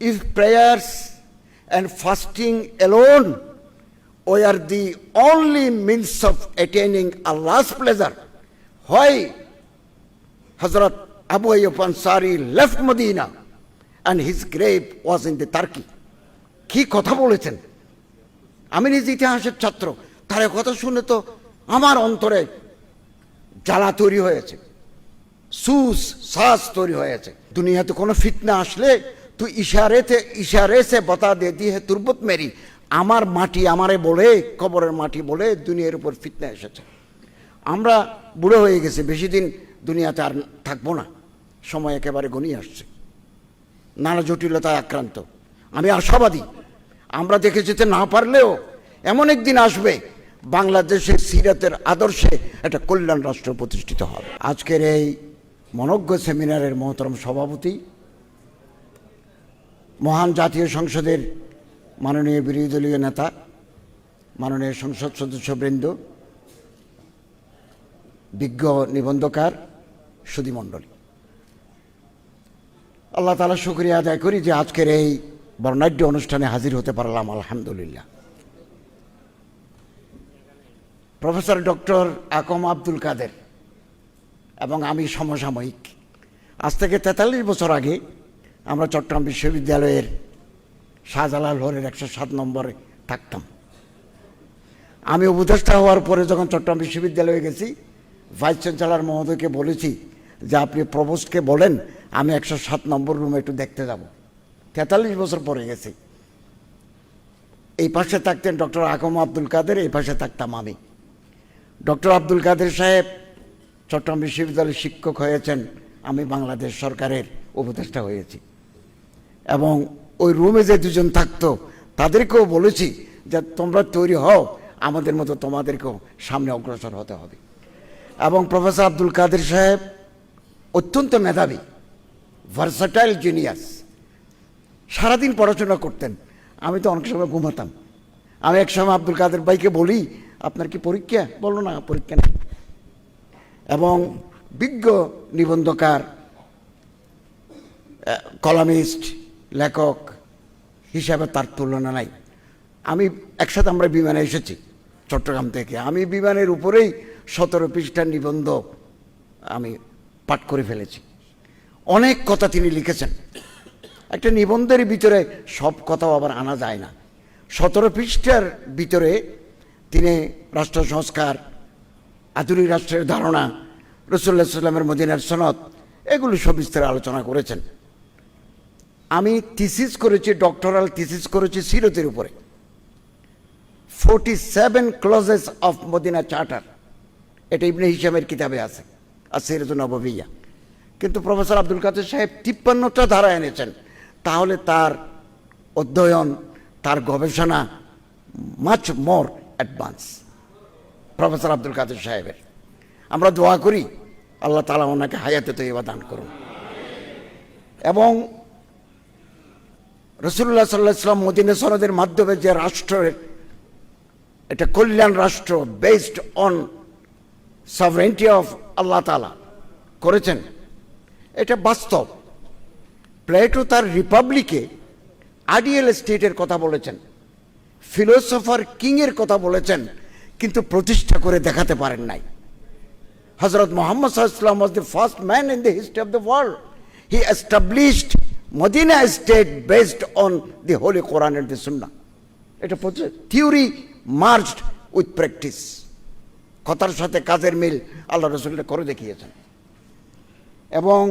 if prayers and fasting alone were the only means of attaining Allah's pleasure, why Hazrat Abu Ayyub Ansari left Medina and his grave was in the Turkey? কি কথা বলেছেন! আমি নিজ ইতিহাসের ছাত্র, তার কথা শুনে তো আমার অন্তরে জ্বালা তৈরি হয়েছে, শ্বাস তৈরি হয়েছে। দুনিয়াতে কোনো ফিতনা আসলে তুই ইশারে সে বতা দে দি হে তুরবত মেরি, আমার মাটি আমারে বলে, কবরের মাটি বলে দুনিয়ার উপর ফিতনা এসেছে। আমরা বুড়ো হয়ে গেছে, বেশি দিন দুনিয়াতে আর থাকবো না, সময় একেবারে ঘনিয়ে আসছে, নানা জটিলতায় আক্রান্ত। আমি আশাবাদী, আমরা দেখে যেতে না পারলেও এমন একদিন আসবে বাংলাদেশের সিরাতের আদর্শে একটা কল্যাণ রাষ্ট্র প্রতিষ্ঠিত হবে। আজকের এই মনজ্ঞ সেমিনারের মহতরম সভাপতি, মহান জাতীয় সংসদের মাননীয় বিরোধী দলীয় নেতা, মাননীয় সংসদ সদস্যবৃন্দ, বিজ্ঞ নিবন্ধকার, সুধীমণ্ডলী, আল্লাহ তাআলা শুকরিয়া আদায় করি যে আজকের এই বর্ণাঢ্য অনুষ্ঠানে হাজির হতে পারলাম, আলহামদুলিল্লাহ। প্রফেসর ডক্টর আকম আব্দুল কাদের এবং আমি সমসাময়িক। আজ থেকে 43 বছর আগে আমরা চট্টগ্রাম বিশ্ববিদ্যালয়ের শাহজালাল হলের 107 নম্বরে থাকতাম। আমি উপদেষ্টা হওয়ার পরে যখন চট্টগ্রাম বিশ্ববিদ্যালয়ে গেছি, ভাইস চ্যান্সেলর মহোদয়কে বলেছি যে আপনি প্রভোস্টকে বলেন আমি 107 নম্বর রুমে একটু দেখতে যাব। 43 বছর পরে গেছি। এই পাশে থাকতেন ডক্টর আকম আব্দুল কাদের, এই পাশে থাকতাম আমি। ডক্টর আব্দুল কাদের সাহেব চট্টগ্রাম বিশ্ববিদ্যালয়ের শিক্ষক হয়েছেন, আমি বাংলাদেশ সরকারের উপদেষ্টা হয়েছি। এবং ওই রুমে যে দুজন থাকতো তাদেরকেও বলেছি যে তোমরা তৈরি হও, আমাদের মতো তোমাদেরকেও সামনে অগ্রসর হতে হবে। এবং প্রফেসর আব্দুল কাদের সাহেব অত্যন্ত মেধাবী, ভার্সাটাইল জিনিয়াস, সারাদিন পড়াশোনা করতেন। আমি তো অনেক সময় ঘুমাতাম। আমি এক সময় আব্দুল কাদের ভাইকে বলি, আপনার কি পরীক্ষা? বললো না, পরীক্ষা নেই। এবং বিজ্ঞ নিবন্ধকার, কলামিস্ট, লেখক হিসাবে তার তুলনা নাই। আমি একসাথে আমরা বিমানে এসেছি চট্টগ্রাম থেকে। আমি বিমানের উপরেই 17 পৃষ্ঠার নিবন্ধ আমি পাঠ করে ফেলেছি। অনেক কথা তিনি লিখেছেন। একটা নিবন্ধের ভিতরে সব কথাও আবার আনা যায় না। 17 পৃষ্ঠার ভিতরে তিনি রাষ্ট্র সংস্কার, আধুনিক রাষ্ট্রের ধারণা, রাসূলুল্লাহ সাল্লাল্লাহু আলাইহি ওয়াসাল্লামের মদিনার সনদ, এগুলো সব বিস্তারে আলোচনা করেছেন। আমি থিসিস করেছি, ডক্টরাল থিসিস করেছি সিরতের উপরে। 47 ক্লজেস অফ মদিনা চার্টার, এটা ইবনে হিশামের কিতাবে আছে, আস-সিরাতুন নববিয়্যাহ। কিন্তু প্রফেসর আব্দুল কাদের সাহেব 53টা ধারা এনেছেন। তাহলে তার অধ্যয়ন, তার গবেষণা much more advance professor Abdul Kader সাহেবের। আমরা দোয়া করি আল্লাহ তাআলা ওনাকে হায়াতে তয়্যিবা দান করুন। এবং রাসূলুল্লাহ সাল্লাল্লাহু আলাইহি ওয়াসাল্লাম মদিনা সনদের মাধ্যমে যে রাষ্ট্রের, এটা কল্যাণ রাষ্ট্র বেসড অন সভরেন্টি অফ আল্লাহ তাআলা করেছেন, এটা বাস্তব। প্লেটো তার রিপাবলিকে আইডিয়াল স্টেটের কথা বলেছেন, ফিলোসফার কিংয়ের কথা বলেছেন, কিন্তু প্রতিষ্ঠা করে দেখাতে পারেন নাই। হযরত মুহাম্মদ সাল্লাল্লাহু আলাইহি ওয়াসাল্লাম was the first man in the history of the world. He established Medina state based on the Holy Quran and the Sunnah. এটা থিওরি মার্জড উইথ প্র্যাকটিস, কথার সাথে কাজের মিল আল্লাহ রাসূল করে দেখিয়েছেন। এবং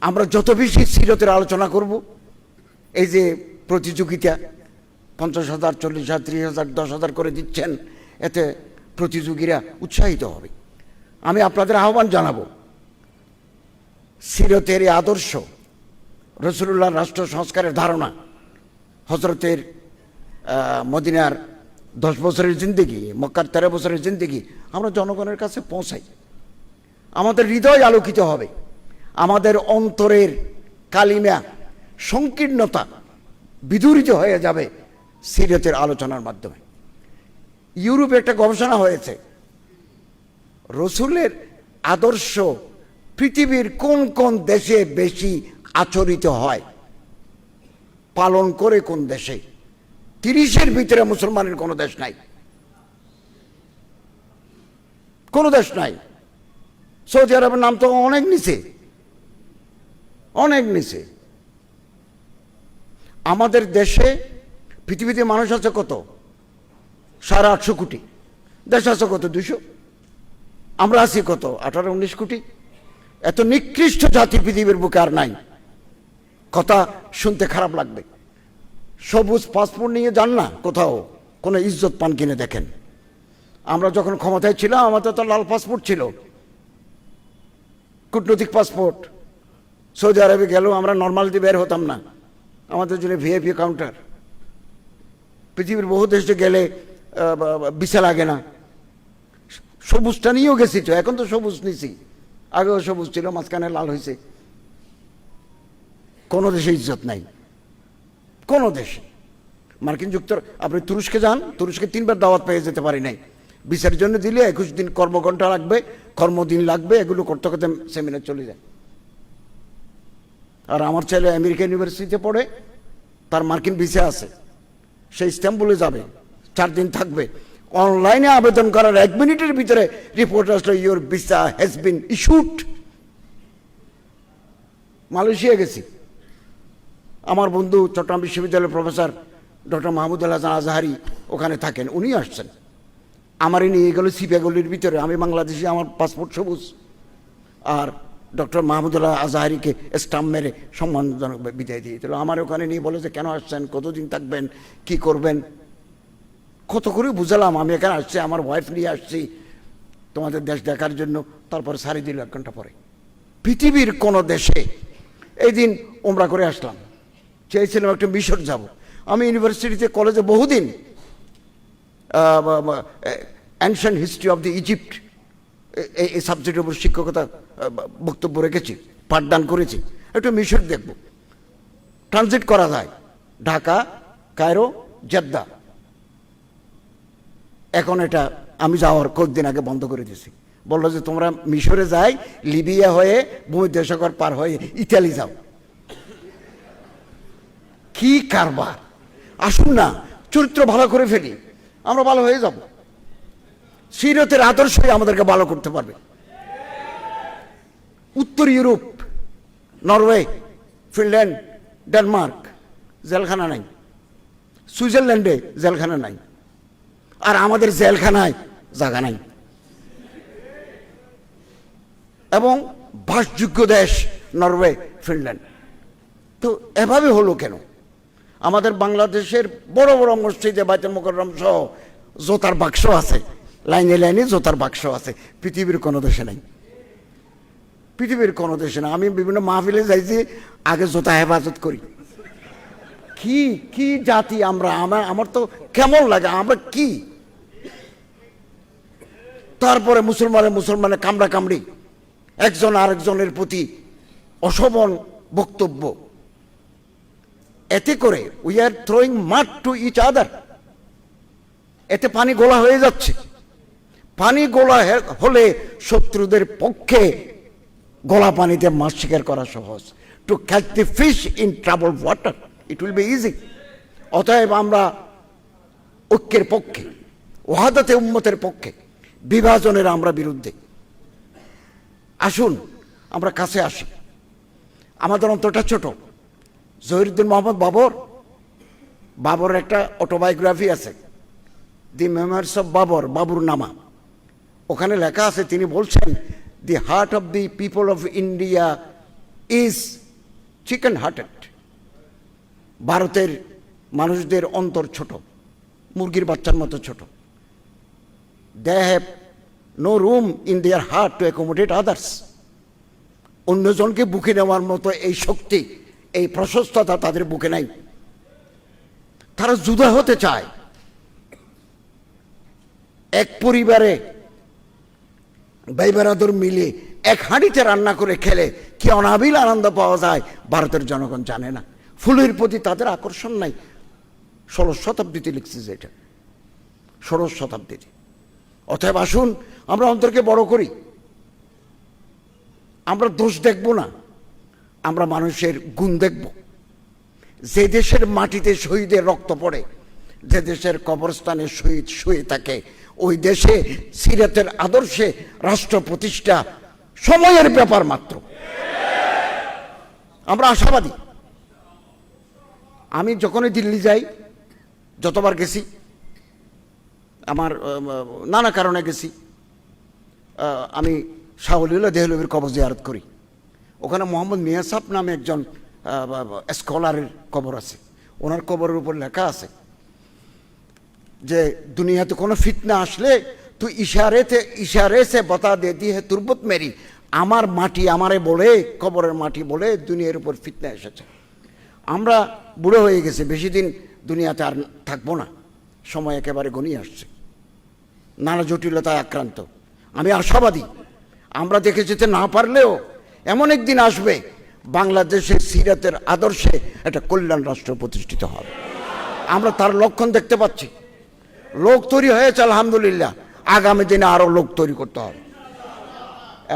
আমরা যত বেশি সিরতের আলোচনা করব, এই যে প্রতিযোগিতা 50,000, 40,000, 30,000, 10,000 করে দিচ্ছেন, এতে প্রতিযোগীরা উৎসাহিত হবে। আমি আপনাদের আহ্বান জানাবো, সিরতের এই আদর্শ, রাসূলুল্লাহর রাষ্ট্র সংস্কারের ধারণা, হযরতের মদিনার 10 বছরের জিন্দেগি, মক্কার 13 বছরের জিন্দেগি আমরা জনগণের কাছে পৌঁছাই। আমাদের হৃদয় আলোকিত হবে, আমাদের অন্তরের কালিমা সংকীর্ণতা বিদূরিত হয়ে যাবে সিরতের আলোচনার মাধ্যমে। ইউরোপে একটা গবেষণা হয়েছে, রাসূলের আদর্শ পৃথিবীর কোন কোন দেশে বেশি আচরিত হয়, পালন করে কোন দেশে? 30-এর ভিতরে মুসলমানের কোনো দেশ নাই, কোনো দেশ নাই। সৌদি আরবের নাম তো অনেক নিচে, অনেক নিচে। আমাদের দেশে পৃথিবীতে মানুষ আছে কত? 850 কোটি। দেশ আছে কত? 200। আমরা আছি কত? 18-19 কোটি। এত নিকৃষ্ট জাতি পৃথিবীর বুকে আর নাই। কথা শুনতে খারাপ লাগবে। সবুজ পাসপোর্ট নিয়ে যান না কোথাও, কোনো ইজ্জত পান কিনে দেখেন। আমরা যখন ক্ষমতায় ছিলাম আমাদের তো লাল পাসপোর্ট ছিল, কূটনৈতিক পাসপোর্ট। সৌদি আরবে গেলেও আমরা নর্মাল দিয়ে বের হতাম না, আমাদের জন্য ভিআইপি কাউন্টার। পৃথিবীর বহু দেশে গেলে ভিসা লাগে না। সবুজটা নিয়েও গেছি তো, এখন তো সবুজ নিছি, আগেও সবুজ ছিল, মাঝখানে লাল হয়েছে। কোনো দেশে ইজ্জত নাই, কোনো দেশে। মার্কিন যুক্তরাষ্ট্র, আপনি তুরস্কে যান, তুরস্কে 3বার দাওয়াত পেয়ে যেতে পারি নাই। ভিসার জন্য দিলে 21 দিন কর্মঘণ্টা লাগবে, কর্মদিন লাগবে, এগুলো করতে করতে সেমিনার চলে যায়। আর আমার ছেলে আমেরিকা ইউনিভার্সিটিতে পড়ে, তার মার্কিন ভিসা আছে, সে ইস্তাম্বুলে যাবে, 4 দিন থাকবে। অনলাইনে আবেদন করার 1 মিনিটের ভিতরে রিপোর্ট আসলো, your visa has been issued. Malaysia গেছি, আমার বন্ধু চট্টগ্রাম বিশ্ববিদ্যালয়ের প্রফেসর ডক্টর মাহমুদুল হাসান আজহারি ওখানে থাকেন, উনি আসছেন। আমারই নিয়ে গেল সিপিয়াগুলির ভিতরে, আমি বাংলাদেশি, আমার পাসপোর্ট সবুজ। আর ডক্টর মাহমুদুল্লাহ আজহারিকে স্টাম্প মেরে সম্মানজনক বিদায় দিয়ে দিল। আমার ওখানে নিয়ে বলে যে কেন আসছেন, কতদিন থাকবেন, কি করবেন। কত করে বুঝালাম আমি এখানে আসছি, আমার ওয়াইফ নিয়ে আসছি তোমাদের দেশ দেখার জন্য। তারপরে সারি দিল 1 ঘন্টা পরে। পৃথিবীর কোন দেশে এই দিন ওমরা করে আসলাম, চেয়েছিলাম একটা মিশর যাব। আমি ইউনিভার্সিটিতে কলেজে বহুদিন ancient history of the Egypt এই সাবজেক্টের উপর শিক্ষকতা বক্তব্য রেখেছি, পাঠদান করেছি। একটু মিশর দেখব, ট্রানজিট করা যায়, ঢাকা, কায়রো, জেদ্দা। এখন এটা আমি যাওয়ার কয়েকদিন আগে বন্ধ করে দিয়েছি। বললো যে তোমরা মিশরে যাই, লিবিয়া হয়ে ভূমধ্যসাগর পার হয়ে ইতালি যাও। কি কারবার! আসুন না, চরিত্র ভালো করে ফেলি, আমরা ভালো হয়ে যাব। সিরতের আদর্শই আমাদেরকে ভালো করতে পারবে। উত্তর ইউরোপ, নরওয়ে, ফিনল্যান্ড, ডেনমার্ক জেলখানা নাই, সুইজারল্যান্ডে জেলখানা নাই, আর আমাদের জেলখানায় জায়গা নাই। এবং বাসযোগ্য দেশ নরওয়ে, ফিনল্যান্ড। তো এভাবে হলো কেন? আমাদের বাংলাদেশের বড় বড় মসজিদে বাইতুল মুকাররম সহ জোতার বাক্স আছে, লাইনে লাইনে জোতার বাক্স আছে। পৃথিবীর কোনো দেশে নাই, পৃথিবীর কোনো দেশে না। আমি বিভিন্ন মাহফিলে যাইছি, আগে জোতা হেফাজত করি। কি কি জাতি আমরা! আমার তো কেমন লাগে, আমরা কি! তারপরে মুসলমানের কামড়া কামড়ি, একজন আরেকজনের প্রতি অশোভন বক্তব্য। এতে করে we are throwing mud to each other. এতে পানি গোলা হয়ে যাচ্ছে। পানি গোলা হলে শত্রুদের পক্ষে গোলা পানিতে মাছ শিকার করা সহজ। To catch the fish in trouble water it will be easy. অতএব আমরা ঐক্যের পক্ষে, ওয়াহাদাতে উম্মতের পক্ষে, বিভাজনের আমরা বিরুদ্ধে। আসুন আমরা কাছে আসি। আমাদের অন্তরটা ছোট। জহিরুদ্দিন মোহাম্মদ বাবরের একটা অটোবায়োগ্রাফি আছে, দি মেমোরিজ অফ বাবর, বাবুর নামা। ওখানে লেখা আছে, তিনি বলছেন, the heart of the people of India is chicken hearted. ভারতের মানুষদের অন্তর ছোট, মুরগির বাচ্চার মতো ছোট। They have no room in their heart to accommodate others. অন্যজনকে বুকে নেওয়ার মতো এই শক্তি, এই প্রশস্ততা তাদের বুকে নাই। তারা জুদা হতে চায়। এক পরিবারে ভাই বেরাদর মিলে এক হাঁড়িতে রান্না করে খেলে কি অনাবিল আনন্দ পাওয়া যায় ভারতের জনগণ জানে না। ফুলের প্রতি তাদের আকর্ষণ নাই। 16 শতাব্দীতে লিখছে যে এটা, 16 শতাব্দীতে। অতএব আসুন আমরা অন্তরকে বড় করি। আমরা দোষ দেখব না, আমরা মানুষের গুণ দেখব। যে দেশের মাটিতে শহীদের রক্ত পড়ে, যে দেশের কবরস্থানে শহীদ শুয়ে থাকে, ওই দেশে সিরাতের আদর্শে রাষ্ট্র প্রতিষ্ঠা সময়ের ব্যাপার মাত্র। আমরা আশাবাদী। আমি যখনই দিল্লি যাই, যতবার গেছি, আমার নানা কারণে গেছি, আমি শাহ ওলিউল্লাহ দেহলভির কবর জিয়ারত করি। ওখানে মোহাম্মদ মিয়া সাহেব নামে একজন স্কলারের কবর আছে। ওনার কবরের উপর লেখা আছে যে দুনিয়াতে কোনো ফিতনা আসলে তুই ইশারে সে বতা দে দি হে তুরবত মেরি। আমার মাটি আমারে বলে, কবরের মাটি বলে দুনিয়ার উপর ফিতনা এসেছে। আমরা বুড়ো হয়ে গেছে, বেশি দিন দুনিয়াতে আর থাকবো না, সময় একেবারে গনিয়ে আসছে, নানা জটিলতায় আক্রান্ত। আমি আশাবাদী, আমরা দেখে যেতে না পারলেও এমন একদিন আসবে বাংলাদেশের সিরাতের আদর্শে একটা কল্যাণ রাষ্ট্র প্রতিষ্ঠিত হবে। আমরা তার লক্ষণ দেখতে পাচ্ছি। লোক তৈরি হয়েছে আলহামদুলিল্লাহ, আগামী দিনে আরো লোক তৈরি করতে হবে।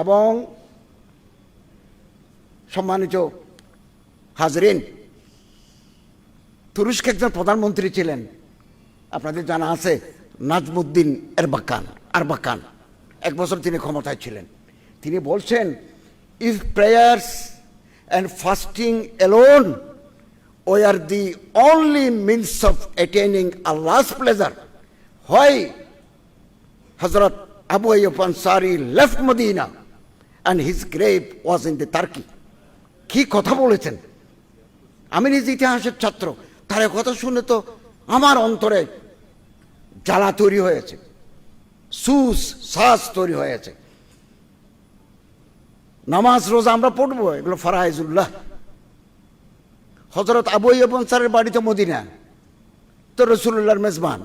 এবং সম্মানিত হাজরিন, তুরস্কে একজন প্রধানমন্ত্রী ছিলেন, আপনাদের জানা আছে, নাজমুদ্দিন আরবাকান। 1 বছর তিনি ক্ষমতায় ছিলেন। তিনি বলছেন, if prayers and fasting alone were the only means of attaining Allah's pleasure, why Hazrat Abu Ayyub Ansari left Medina and his grave was in the Turkey. কি কথা বলেছেন! আমি নিজ ইতিহাসের ছাত্র, তার কথা শুনে তো আমার অন্তরে জ্বালা তৈরি হয়েছে, শ্বাস তৈরি হয়েছে। নামাজ রোজা আমরা পড়বো, এগুলো ফারাইজুল্লাহ। হযরত আবু আইয়ুব আনসারীর বাড়িতে মদিনা, তো রাসূলুল্লাহর মেজবান।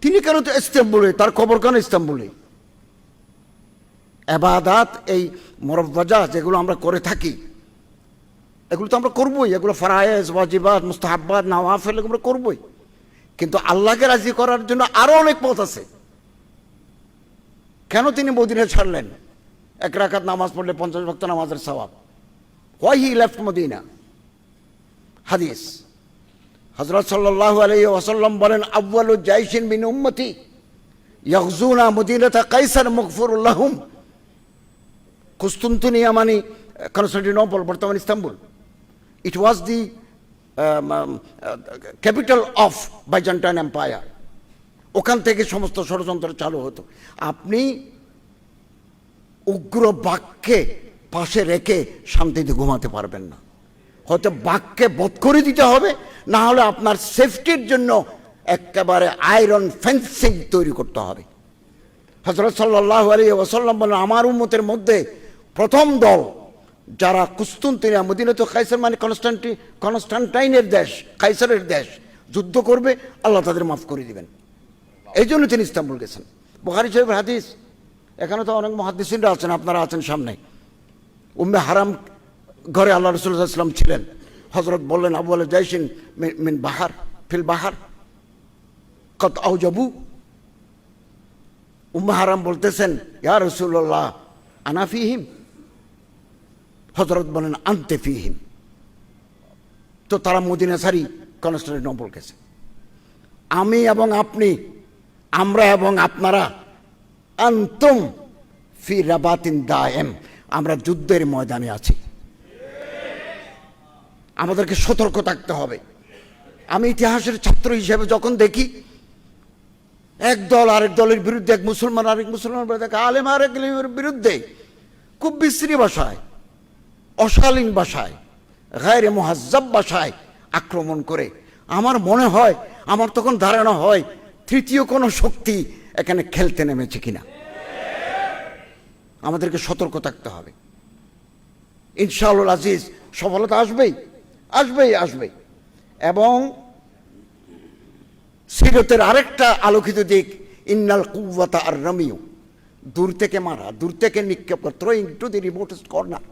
তিনি কেন তো ইস্তাম্বুলে, তার কবর কেন ইস্তাম্বুলে? ইবাদত, এই মুরব্বাজা যেগুলো আমরা করে থাকি, এগুলো তো আমরা করবোই। এগুলো ফারায়েজ, ওয়াজিবাত, মুস্তাহাব্বাত, নওয়াফিল, এগুলো করবোই। কিন্তু আল্লাহকে রাজি করার জন্য আরো অনেক পথ আছে। কেন তিনি মদিনা ছাড়লেন? 1 রাকাত নামাজ পড়লে 50 ওয়াক্ত নামাজের সওয়াব। Why he left Medina? হাদিস, হযরত সাল্লাল্লাহু আলাইহি ওয়াসাল্লাম বলেন, আউয়ালু জাইশিন মিন উম্মতি ইয়াগজুনা মদিনাতা কাইসার মাগফুরুল লাহুম। কুস্তুনতুনিয়া মানে কনস্টান্টিনোপল, বর্তমান Istanbul. It was the capital of Byzantine empire. ওখান থেকে সমস্ত ষড়যন্ত্র চালু হতো। আপনি উগ্র বাক্যে পাশে রেখে শান্তিতে ঘুমাতে পারবেন না। হয়তো বাক্যে বধ করে দিতে হবে, না হলে আপনার সেফটির জন্য একেবারে আয়রন ফেন্সিং তৈরি করতে হবে। হযরত সাল্লাল্লাহু আলাইহি ওয়াসাল্লাম বলেন, আমার উম্মতের মধ্যে প্রথম দল যারা কুস্তুনতুনিয়া, মদিনাতুল কায়সার মানে কনস্টান্টাইনের দেশ, কায়সারের দেশ, যুদ্ধ করবে, আল্লাহ তাদের মাফ করে দিবেন। এই জন্য তিনি ইস্তাম্বুল গেছেন। বুখারী শরীফের হাদিস। এখানে তো অনেক মুহাদ্দিসিনরা আছেন, আপনারা আছেন সামনে। উম্মে হারাম ঘরে আল্লাহ রাসূল সাল্লাল্লাহু আলাইহি ওয়াসাল্লাম ছিলেন। হযরত বললেন, আউয়ালু জাইশিন মিন বাহার ফিল বাহার কত আউজাবু। উম্মে হারাম বলতেছেন, ইয়া রাসূলুল্লাহ আনা ফিহিম। হযরত বলেন, আনতে ফিহিম। তো তারা মদিনা ছাড়ি কনস্টান্টিনোপল গেছে। আমি এবং আপনি, আমরা এবং আপনারা, আনতুম ফি রাবাতিন দায়েম, আমরা যুদ্ধের ময়দানে আছি। আমাদেরকে সতর্ক থাকতে হবে। আমি ইতিহাসের ছাত্র হিসেবে যখন দেখি এক দল আরেক দলের বিরুদ্ধে, এক মুসলমান আরেক মুসলমান বিরুদ্ধে, আলেম আরেক আলেমের বিরুদ্ধে খুব বিশ্রী ভাষায়, অশালীন ভাষায়, গায়রে মুহাজ্জাব ভাষায় আক্রমণ করে, আমার মনে হয়, আমার তখন ধারণা হয় তৃতীয় কোনো শক্তি এখানে খেলতে নেমেছে কিনা। আমাদেরকে সতর্ক থাকতে হবে। ইনশাআল্লাহ আজিজ, সফলতা আসবেই আসবেই আসবেই। এবং সিরতের আরেকটা আলোকিত দিক, ইন্নাল কুওয়াতা আর রামিউ, দূর থেকে মারা, দূর থেকে নিক্ষেপ করা, থ্রোয়িং টু দি রিমোটেস্ট কর্নার।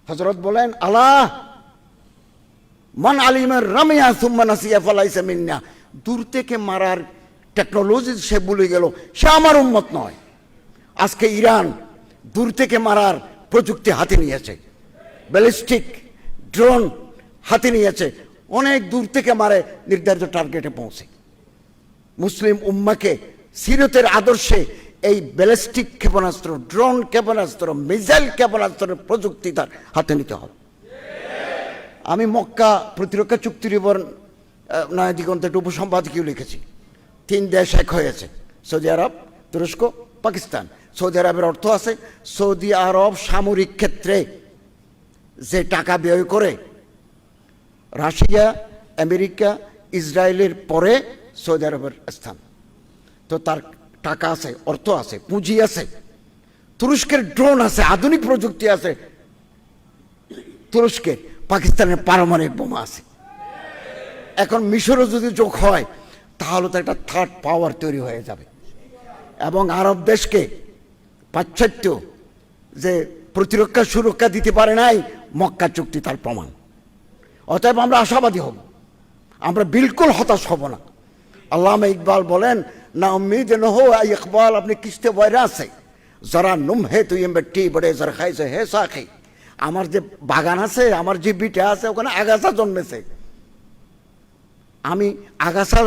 হযরত বলেন, আল্লাহ মান আলিমার রামিয়া সুম্মা নাসিয়া ফালাইসা মিন্না, দূর থেকে মারার টেকনোলজি সে ভুলে গেল, সে আমার উম্মত নয়। আজকে ইরান দূর থেকে মারার প্রযুক্তি হাতে নিয়েছে। ব্যালিস্টিক ড্রোন হাতে নিয়েছে, অনেক দূর থেকে মারে, নির্ধারিত টার্গেটে পৌঁছে। মুসলিম উম্মাকে সিরতের আদর্শে এই ব্যালিস্টিক ক্ষেপণাস্ত্র, ড্রোন ক্ষেপণাস্ত্র, মিসাইল ক্ষেপণাস্ত্রের প্রযুক্তি তার হাতে নিতে হবে। আমি মক্কা প্রতিরক্ষা চুক্তির উপর নয়া দিগন্তে একটা উপসম্পাদকীয় লিখেছি। 3 দেশ এক হয়েছে, সৌদি আরব, তুরস্ক, পাকিস্তান। সৌদি আরবের অর্থ আছে সৌদি আরব সামরিক ক্ষেত্রে যে টাকা ব্যয় করে, রাশিয়া, আমেরিকা, ইসরায়েলের পরে সৌদি আরবের স্থান। তো তার টাকা আছে, অর্থ আছে, পুঁজি আছে। তুরস্কের ড্রোন আছে, আধুনিক প্রযুক্তি আছে। তুরস্কের, পাকিস্তানের পারমাণবিক বোমা আছে। এখন মিশরও যদি যোগ হয় তাহলে তো একটা থার্ড পাওয়ার তৈরি হয়ে যাবে। এবং আরব দেশকে পাশ্চাত্য যে প্রতিরক্ষা সুরক্ষা দিতে পারে নাই, মক্কা চুক্তি তার প্রমাণ। অতএব আমরা আশাবাদী হব, আমরা বিলকুল হতাশ হব না। আল্লামা ইকবাল বলেন, না উম্মীদ ন হো আই ইকবাল আপনি কিস্তে বয়রা আছে, যারা নুম হে তুই বেটি বড়ে যার খাইছে হে সাখি। আমার যে বাগান আছে, আমার যে বিটা আছে, ওখানে আগাছা জন্মেছে। আমি আগাছা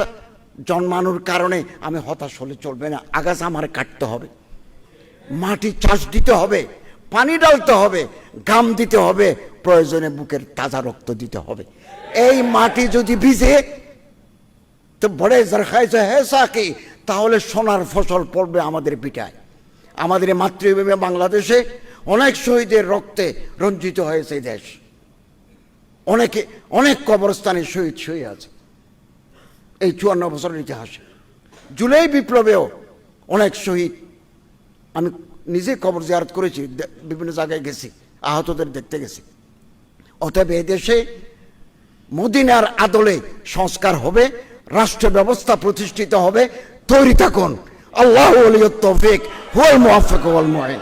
জন্মানোর কারণে আমি হতাশ হলে চলবে না। আগাছা আমার কাটতে হবে, মাটি চাষ দিতে হবে, পানি ডালতে হবে, ঘাম দিতে হবে, প্রয়োজনে বুকের তাজা রক্ত দিতে হবে। এই মাটি যদি ভিজে তো বড়ে যার খাইছে হে সাকি, তাহলে সোনার ফসল পড়বে আমাদের পিঠায়। আমাদের মাতৃভূমি বাংলাদেশে অনেক শহীদের রক্তে রঞ্জিত হয়েছে এই দেশ। অনেকে অনেক কবরস্থানে শহীদ শুয়ে আছে এই 54 বছরের ইতিহাসে। জুলাই বিপ্লবেও অনেক শহীদ, আমি নিজে কবর জিয়ারত করেছি, বিভিন্ন জায়গায় গেছি, আহতদের দেখতে গেছি। অতএব এই দেশে মদিনার আদলে সংস্কার হবে, রাষ্ট্র ব্যবস্থা প্রতিষ্ঠিত হবে। তৈরি থাকুন। আল্লাহু ওয়ালিয়ুত তৌফিক, হুয়াল মুওয়াফফিক ওয়াল মুঈন।